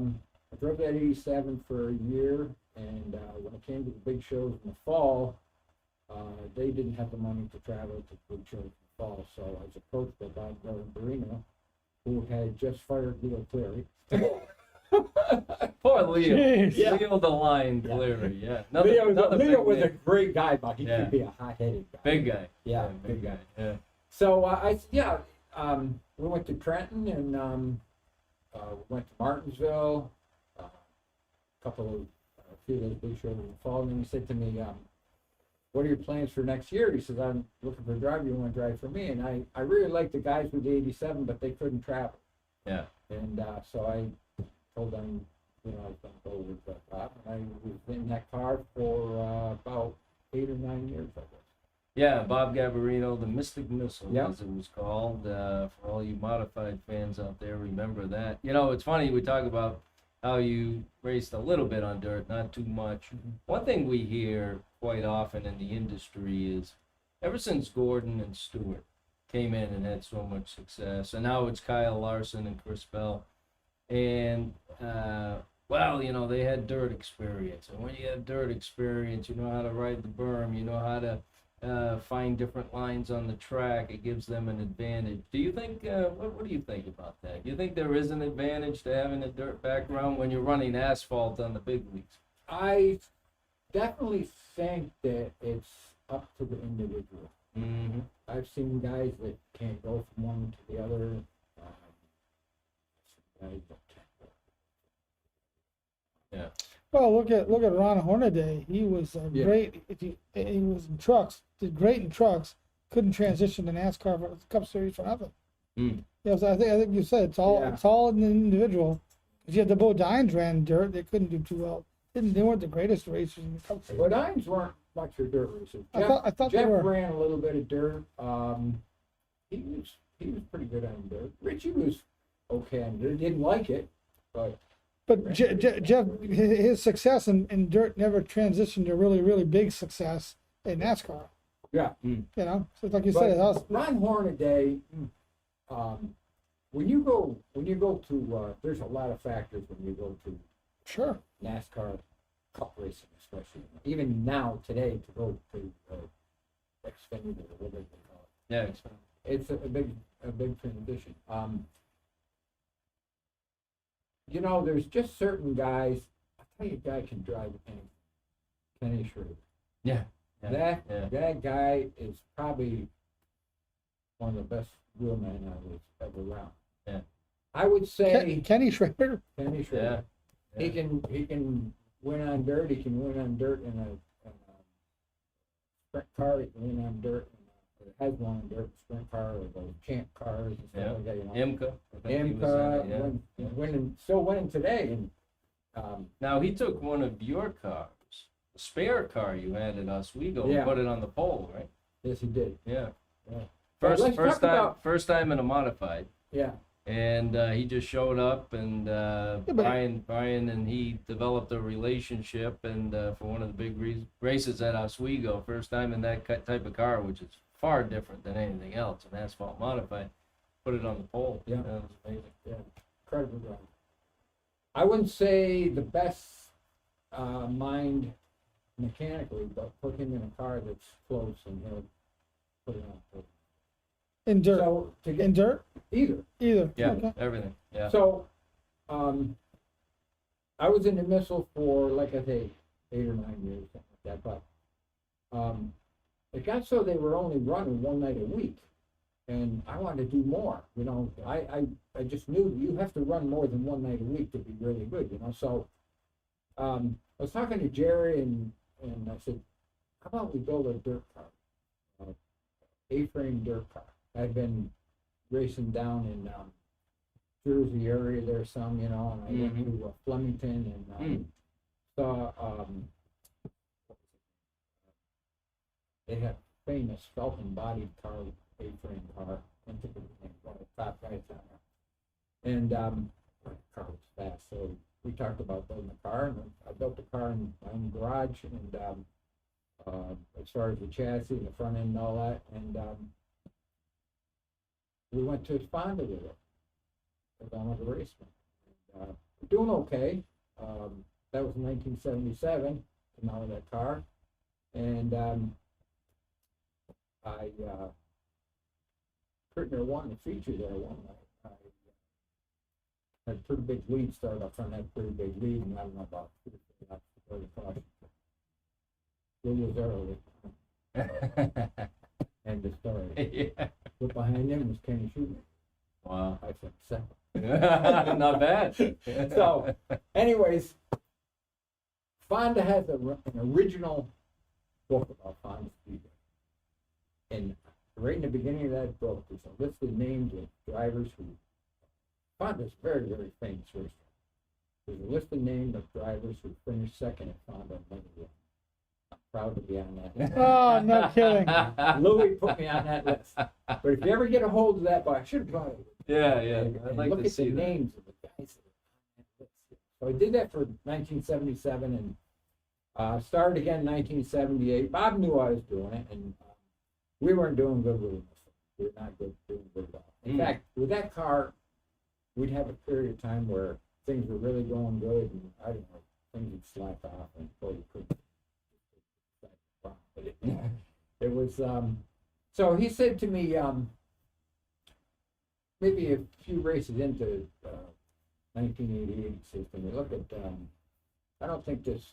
drove that 87 for a year, and when it came to the big shows in the fall, they didn't have the money to travel to big shows in the fall, so I was approached by Bob Barino, who had just fired Leo Cleary. Poor Leo. Jeez. Yeah. Leo the Lion Yeah. Cleary, yeah. Leo big was a name. great guy, but he Yeah. could be a hot-headed guy. Big guy. Yeah, big guy. Yeah. So we went to Trenton, and we went to Martinsville, a few of those big shows in the fall. And then he said to me, "What are your plans for next year?" He says, "I'm looking for a driver. You want to drive for me?" And I really liked the guys with the 87, but they couldn't travel. Yeah. And so I told them, I was going to go with Bob, and I was in that car for about 8 or 9 years, I guess. Yeah, Bob Gabarino, the Mystic Missile, Yeah. as it was called. For all you modified fans out there, remember that. You know, it's funny, we talk about how you raced a little bit on dirt, not too much. One thing we hear quite often in the industry is ever since Gordon and Stewart came in and had so much success, and now it's Kyle Larson and Chris Bell, and well, you know, they had dirt experience, and when you have dirt experience, you know how to ride the berm, you know how to find different lines on the track. It gives them an advantage. Do you think? What do you think about that? Do you think there is an advantage to having a dirt background when you're running asphalt on the big leagues? I definitely think that it's up to the individual. Mm-hmm. I've seen guys that can't go from one to the other. Guys that can't. Yeah. Well, look at Ron Hornaday. He was Yeah. great. He was in trucks, did great in trucks. Couldn't transition to NASCAR for the Cup Series for nothing. Mm. Yeah, so I think you said it's all in the individual. Because you had the Bodines ran dirt, they couldn't do too well. They weren't the greatest racers in the Cup Series. Bodines weren't much of dirt racers. I thought they Jeff were. ran a little bit of dirt. He was pretty good on dirt. Richie was okay on dirt. Didn't like it, but Jeff, his success in dirt never transitioned to really big success in NASCAR. yeah. You know, so like you But said, it was, Ron Hornaday, when you go to, there's a lot of factors when you go to sure. NASCAR Cup racing, especially. Even now, today, to go to Xfinity or whatever they call it. Yeah. It's a big transition. You know, there's just certain guys. I tell you, a guy can drive anything. Kenny Schrader. Yeah. That guy is probably one of the best wheelmen I was ever around. Yeah. I would say Kenny Schrader. Kenny Schrader. Yeah. He can win on dirt. He can win on dirt in a sprint car. He can win on dirt. Has won on dirt, sprint car, or those champ cars and stuff like that. You know. IMCA. I think he was in it, yeah. Winning, still winning today. And Now he took one of your cars, the spare car you had at Oswego, Yeah. and put it on the pole, right? yes, he did. Yeah. Yeah. But let's talk about- First time in a modified, Yeah. and he just showed up, and but- Brian and he developed a relationship, and for one of the big races at Oswego, first time in that type of car, which is far different than anything else, an asphalt modified, put it on the pole. Yeah. That was amazing. Yeah, incredible driver. I wouldn't say the best mind mechanically, but put him in a car that's close and he'll put it on. In dirt. So to In get dirt? either. Either. Yeah, Okay. everything. Yeah. So, I was in the missile for, like I say, 8 or 9 years, something like that. But it got so they were only running one night a week, and I wanted to do more. You know, I just knew you have to run more than one night a week to be really good. You know, so I was talking to Jerry, and I said, how about we build a dirt car, A-frame dirt car. I've been racing down in Jersey area there some, you know, and I went to Flemington and saw they have famous Falcon bodied car, A-frame car. I think it was one of the top guys down there. And the car was fast, so we talked about building a car, and I built the car in my own garage, and as far as the chassis and the front end and all that, and we went to Fonda with it. I was a raceman. And, doing okay. That was in 1977, came out of that car. And I pretty near won the feature there one night. I had a pretty big lead, started up front, had a pretty big lead, and I don't know about 2 or 3 laps before the caution. It was early. End of story. Yeah. But behind him was Kenny Schubert. Wow. I said second. Not bad. So, anyways, Fonda has an original book about Fonda Speedway. And right in the beginning of that book, there's a list of names of drivers who, Fonda's very, very famous racer. There's a list of names of drivers who finished second at Fonda and never won. proud to be on that list. Oh, no kidding. Louis put me on that list. But if you ever get a hold of that book, I should have brought it. Yeah, And I'd like look to at see the that. names of the guys that are on that list. So I did that for 1977 and started again in 1978. Bob knew I was doing it, and we weren't doing good with it. We were not doing good at all. In fact, with that car, we'd have a period of time where things were really going good, and I don't know, things would slack off, and before you couldn't. But it was, so he said to me, maybe a few races into 1988, he says to me, look at, I don't think this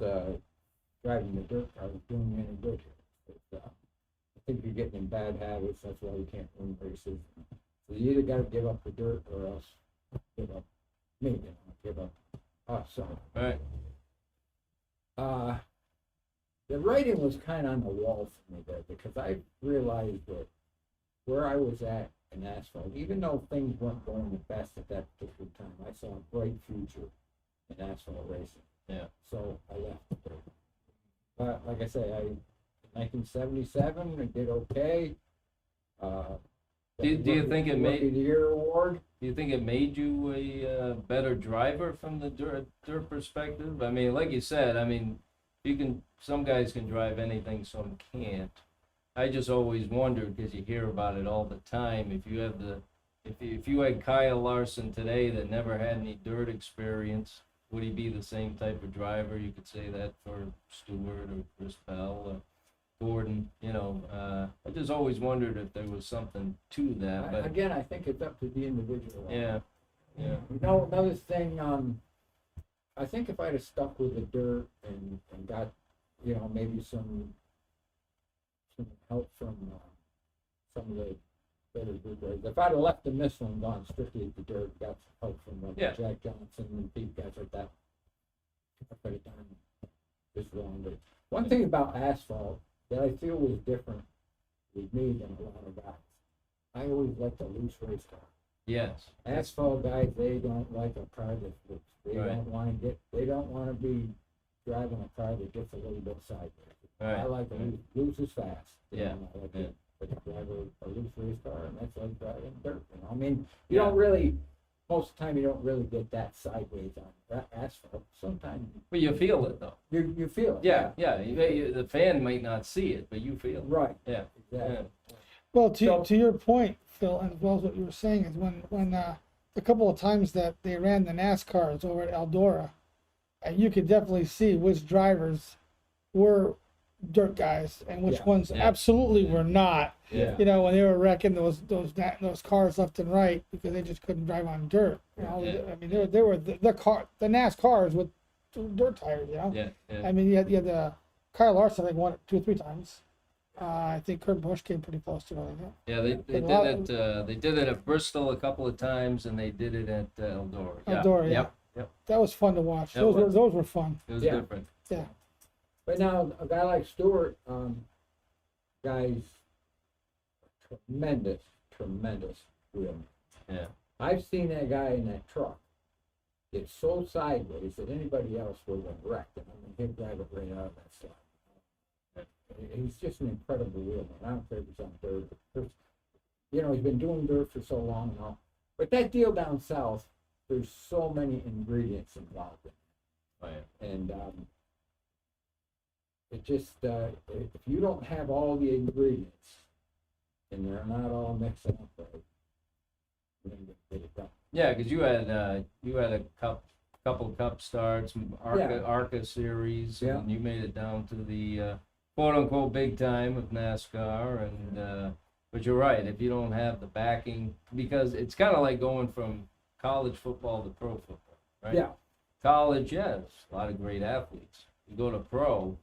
driving the dirt car is doing you any good here. But, I think you're getting in bad habits, that's why you can't win races. So you either got to give up the dirt or else give up me, give up us. So, Right. the writing was kind of on the wall for me there because I realized that where I was at in asphalt, even though things weren't going the best at that particular time, I saw a bright future in asphalt racing. Yeah. So I left the dirt. But like I say, in 1977, I did okay. Do you think it made- Rookie of the Year award? Do you think it made you a better driver from the dirt perspective? I mean, like you said, I mean, some guys can drive anything, some can't. I just always wondered, because you hear about it all the time, if you had Kyle Larson today that never had any dirt experience, would he be the same type of driver? You could say that for Stewart or Chris Bell or Gordon, I just always wondered if there was something to that. But Again, I think it's up to the individual. yeah. Another thing, I think if I'd have stuck with the dirt and got, maybe some help from some of the better good guys. If I'd have left the missile and gone strictly at the dirt, got some help from Yeah. Jack Johnson and Pete guys like that, I could have done this wrong. But one thing about asphalt that I feel was different with me than a lot of guys, I always liked a loose race car. Yes. Asphalt guys, they don't like a car that looks. They Right. They don't want to be driving a car that gets a little bit sideways. I Right. like a loose is fast. Yeah. I like Yeah. to drive a loose race car, and that's like driving dirt. I mean, you Yeah. don't really, most of the time, you don't really get that sideways on asphalt. Sometimes Well, you feel it though. you feel it. Yeah. The fan might not see it, but you feel it. Right. Yeah. Exactly. Well, So- to your point, Phil, and as well as what you were saying, is when a couple of times that they ran the NASCARs over at Eldora, you could definitely see which drivers were dirt guys and which Yeah. ones Yeah. absolutely were not. Yeah. When they were wrecking those cars left and right because they just couldn't drive on dirt. Yeah. I mean, there were the NASCARs with dirt tires. Yeah. I mean, you had the Kyle Larson, I think, won it 2 or 3 times. I think Kurt Busch came pretty close to it. I think. Yeah, they A lot did it. They did it at Bristol a couple of times, and they did it at Eldora. Yeah. Eldora, yeah. Yep. That was fun to watch. That was. Those were fun. It was Yeah. different. Yeah. But now a guy like Stewart, guys, tremendous wheelman. Yeah. I've seen that guy in that truck get so sideways that anybody else would have wrecked, and I mean, he'd drive it right out of that slide. He's just an incredible wheelman. I don't care if he's on dirt. He's been doing dirt for so long now. But that deal down south, there's so many ingredients involved in it. Right. And it just, if you don't have all the ingredients, and they're not all mixed up right, you're gonna get it done. Yeah, because you had a couple cup starts, ARCA series, Yeah. and you made it down to the quote unquote big time of NASCAR, and but you're right, if you don't have the backing, because it's kind of like going from college football to pro football, right? Yeah. College, yes, a lot of great athletes. You go to pro,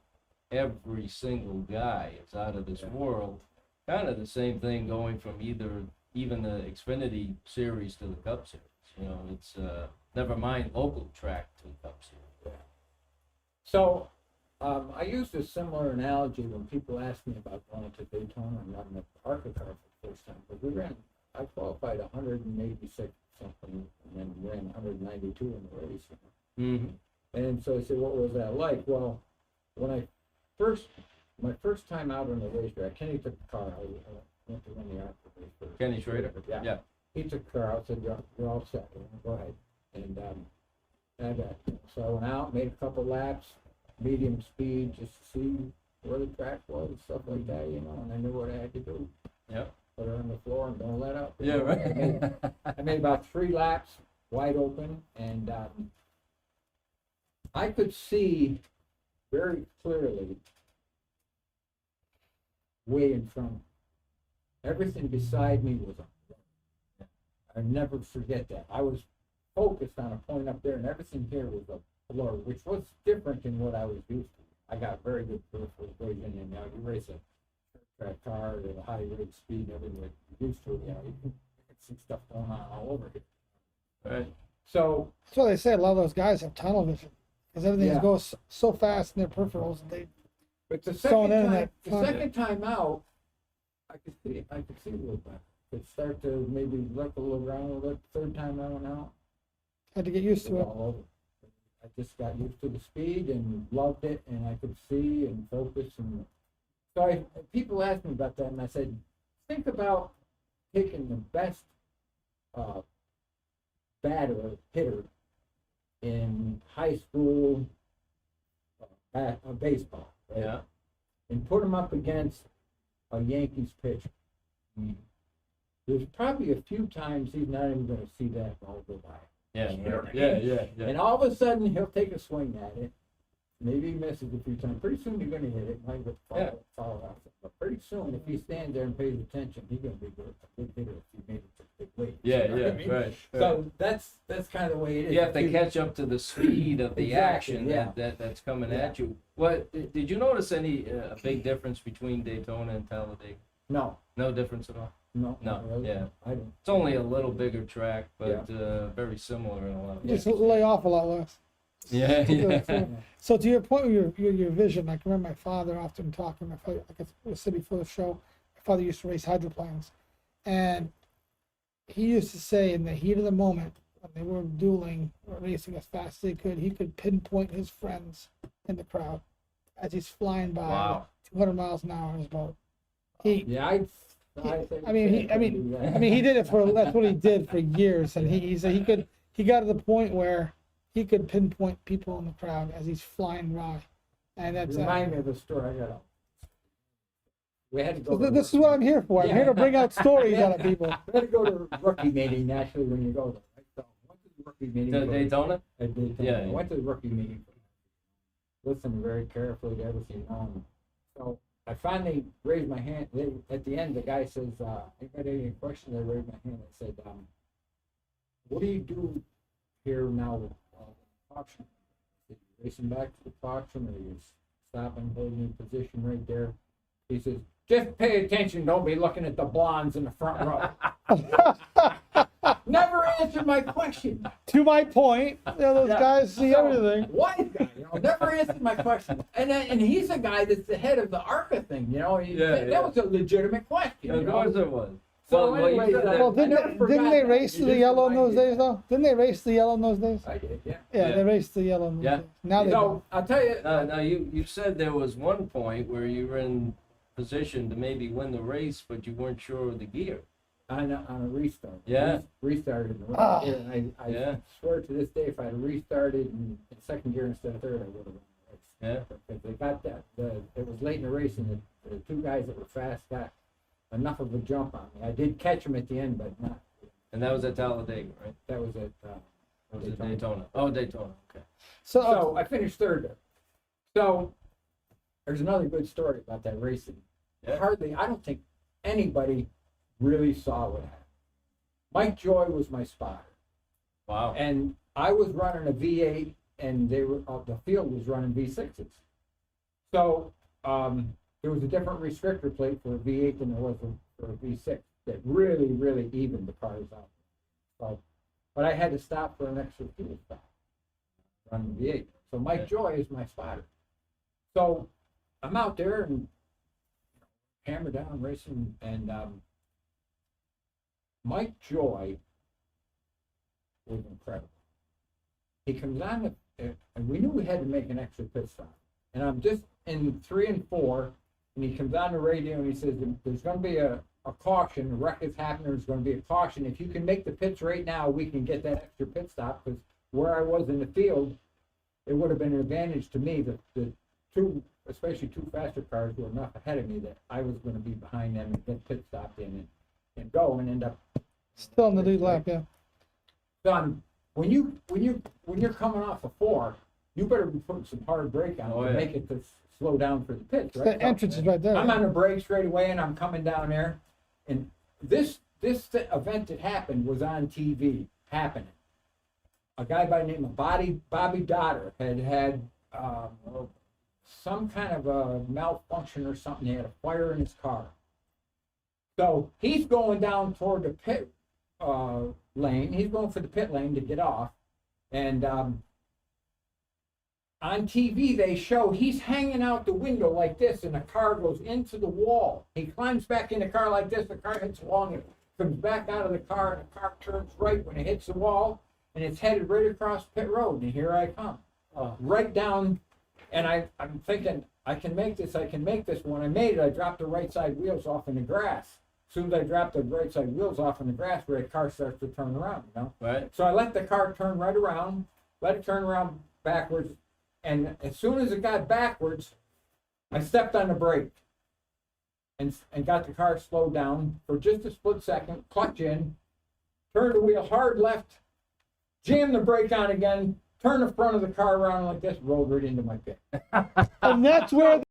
every single guy is out of this world. Kind of the same thing going from even the Xfinity series to the Cup series. It's never mind local track to the Cup series. Yeah. So, I used a similar analogy when people ask me about going to Daytona and running the ARCA car for the first time. Because I qualified 186 something, and then ran 192 in the race. Mm-hmm. And so I said, what was that like? Well, when I first my first time out on the racetrack, Kenny took the car. I went to run the ARCA race first. Kenny Schrader. Yeah. Yeah. He took the car out, said, you're all set, go ahead. And so I went out, made a couple laps, medium speed, just to see where the track was, stuff like that, you know, and I knew what I had to do. Yep. Put her on the floor and don't let up. Yeah, right. I made about 3 laps, wide open, and I could see very clearly way in front. Everything beside me was a I never forget that. I was focused on a point up there, and everything here was a blur, which was different than what I was used to. I got very good peripheral vision, and now you race a track car at a high rate of speed, everywhere you're used to it, you know, you can see stuff going on all over here. Right. So That's why they say a lot of those guys have tunnel vision because everything Yeah. goes so fast in their peripherals. but the Going second in time, that the front. second time out, I could see a little better. Could start to maybe look a little around a little bit. Third time I went out, Had to get used it to was it. all over. I just got used to the speed and loved it, and I could see and focus. And so people asked me about that, and I said, think about taking the best batter hitter in high school baseball, right? Yeah. And put him up against a Yankees pitcher. There's probably a few times he's not even going to see that ball go by. Yeah. Sure. Yeah. And all of a sudden, he'll take a swing at it. Maybe he misses a few times. Pretty soon, you're going to hit it. Might get follow out. But pretty soon, if he stands there and pays attention, he's going to be a big hitter if he made it to the big league. Yeah. You know what I Yeah. mean? Right. So that's kind of the way it is. You have to catch up to the speed of the Exactly, action yeah. that's coming Yeah. at you. What did you notice any big difference between Daytona and Talladega? No, No difference at all. no, No, not really. yeah. I don't. It's only a little bigger track, but very similar in a lot of ways. Just lay off a lot less. Yeah. Yeah. So to your point, your vision, I can remember my father often talking. My father, like I said before the show, my father used to race hydroplanes, and he used to say in the heat of the moment when they were dueling or racing as fast as they could, he could pinpoint his friends in the crowd as he's flying by Wow. 200 miles an hour in his boat. He, Yeah, I think. I mean, he did it for, that's what he did for years, and he said he got to the point where he could pinpoint people in the crowd as he's flying by, and that's Remind me of the story. We had to go. this is what I'm here for. I'm here to bring out stories out of people. We had to go to a rookie meeting actually when you go there. Right? So I went to the rookie meeting. To Daytona? At Daytona. Yeah. I went to the rookie meeting. Listened very carefully to everything on. So I finally raised my hand. At the end, the guy says, "Anybody have any questions?" I raised my hand. I said, "What do you do here now with auction? Are you racing back to the auction, or you stopping, holding your position right there?" He says, "Just pay attention. Don't be looking at the blondes in the front row." Never answered my question. To my point, those guys see everything. Wise guy, never answered my question. And he's a guy that's the head of the ARCA thing, That was a legitimate question. Of course it was. So Well, you anyway, said that- Well, didn't they race You the just yellow in those reminded me. days though? Didn't they race the yellow in those days? I did, yeah. Yeah, Yeah. they raced the yellow in those Yeah. days. Now they So don't. I'll tell you. Now you said there was one point where you were in position to maybe win the race, but you weren't sure of the gear. On a restart. Yeah. Restarted. Ah. And I Yeah. swear to this day, if I had restarted in second gear instead of third, I would have won the race. Yeah. Because they got that. It was late in the race, and the two guys that were fast got enough of a jump on me. I did catch them at the end, but not. And that was at Talladega, right? That was at. That was at Daytona. Oh, Daytona. Okay. So I finished third there. So there's another good story about that racing. Yeah. I don't think anybody really saw what happened. Mike Joy was my spotter, Wow. and I was running a V8, and the field was running V6s. So there was a different restrictor plate for a V8 than there was for a V6 that really evened the cars out. So, but I had to stop for an extra fuel stop running the V8. So Mike Joy is my spotter. So I'm out there and hammer down racing, and Mike Joy was incredible. He comes on and we knew we had to make an extra pit stop. And I'm just in 3 and 4, and he comes on the radio and he says, there's going to be a caution, a wreck has happened, there's going to be a caution. If you can make the pits right now, we can get that extra pit stop, because where I was in the field, it would have been an advantage to me that the two, especially two faster cars, were enough ahead of me that I was going to be behind them and get pit stopped in and go and end up Still in the lead lap, yeah. Don, when you're coming off a 4, you better be putting some hard brake on to make it to slow down for the pits, right? The entrance is right there. I'm on the brakes right away, and I'm coming down there, and this event that happened was on TV happening. A guy by the name of Bobby Dotter had some kind of a malfunction or something. He had a fire in his car. So he's going down toward the pit lane. He's going for the pit lane to get off. And on TV, they show he's hanging out the window like this, and the car goes into the wall. He climbs back in the car like this. The car hits the wall, and it comes back out of the car, and the car turns right when it hits the wall, and it's headed right across pit road. And here I come, right down. And I'm thinking, I can make this. When I made it, I dropped the right side wheels off in the grass. As soon as I dropped the right side wheels off in the grass, where the car starts to turn around, Right. So I let the car turn right around, let it turn around backwards, and as soon as it got backwards, I stepped on the brake and got the car slowed down for just a split second, clutch in, turned the wheel hard left, jammed the brake on again, turned the front of the car around like this, rolled right into my pit. And that's where